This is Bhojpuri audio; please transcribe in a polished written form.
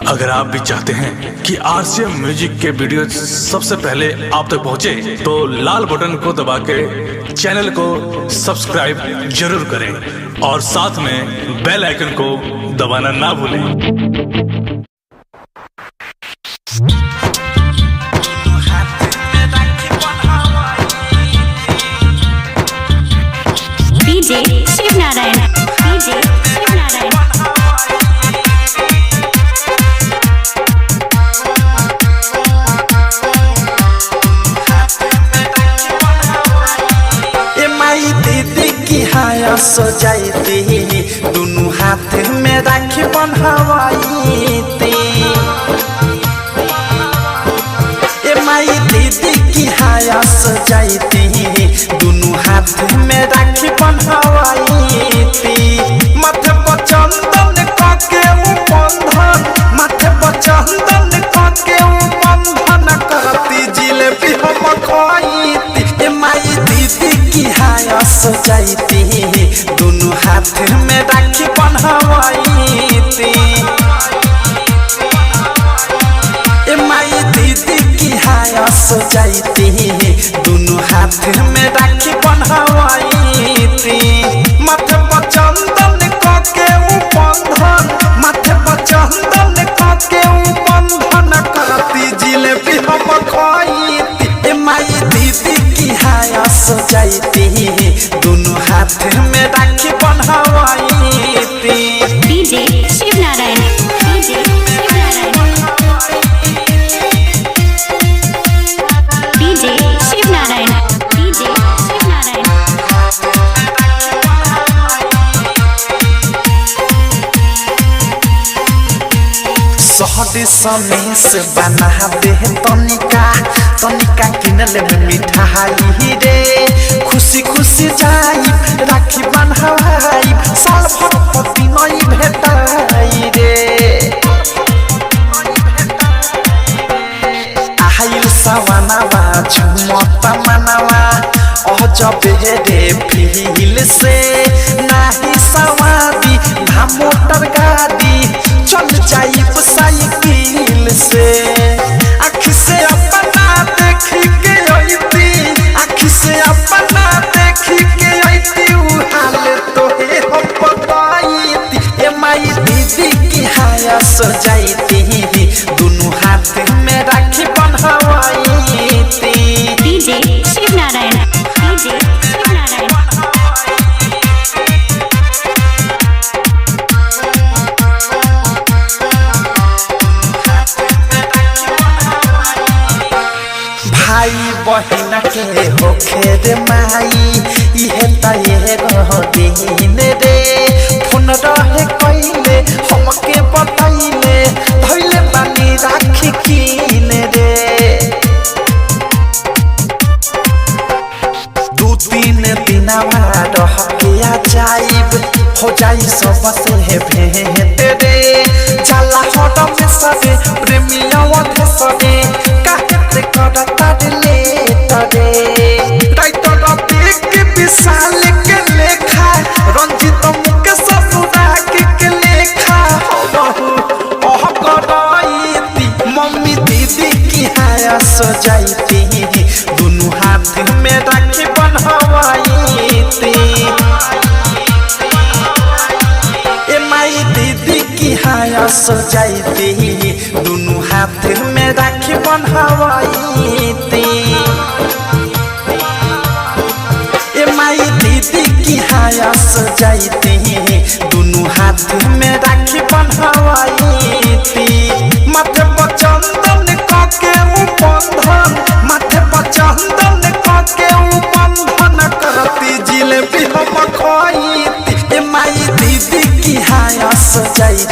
अगर आप भी चाहते हैं कि आरसीएम म्यूजिक के वीडियो सबसे पहले आप तक पहुंचे, तो लाल बटन को दबा के चैनल को सब्सक्राइब जरूर करें और साथ में बेल आइकन को दबाना ना भूलें। DJ Shiv Narayan, DJ Shiv Narayan. दीदी की हाया सजाई दोनों हाथ में राखी बंधवाई माई दीदी की हाया सजाई दोनों हाथ में राखी बंधवाई माथे पर चंदन के बंधन, माथे पर चंदन के बंधन करती जिलेबी हम खाई माई दीदी की हाया सजाई दोनों हाथ में राखी बंधवाई माई दीदी की हाया सजाई दोनों हाथ में राखी बंधवाई माथे पर चंदन के बंधन, माथे पर चंदन के बंधन करती जिलेबी हम खाई माई दीदी की हाया सजाई दोनों हाथ में राखी बंधवाई। DJ Shiv Narayan, DJ Shiv Narayan. DJ Shiv Narayan, DJ Shiv Narayan. सहदी समीस बना दे तनिका तनिका किनले में मिठाई रे, खुशी खुशी जाई राखी बंधवाई साल भर पति नई भेटाई रे। आहिल सवनावा झुमता मनवा अजब रे फील से नाही सवादी मोटर गाड़ी चल जाई साइकिल से। आँख से अपना देखी के अइती, आँख से अपना देखी के अइती उ हाल तो हे हम बताईती ए माई दीदी की हाया सजाई दोनों हाथ में राखी बंधवाई। DJ Shiv Narayan, DJ Shiv Narayan. भाई बहिन के होखे रे माई इहे त एगो दिन रे, फोन रहे कइले हमके बताइले धइले बानी राखी कीन रे। दू तीन दिनवा रह के आ जाइब हो जाई सब से भेंट रे, जाला हट में सरे प्रेमिया वध सरे काहे करता ले तरे। राइटर देख विशाल के लेखा रंजित मुके ससुराग के लेखा ओह गराईती मम्मी दीदी की हाया सजाई दोनों हाथ में राखी बंधवाई माई दीदी की हाया सजाई दोनों हाथ में राखी बंधवाई माई दीदी की हाया सजाई दोनों हाथ में राखी बंधवाई माथे पर चंदन के बंधन, माथे पर चंदन के बंधन करती जिलेबी हम खाई माई दीदी की हाया सजाई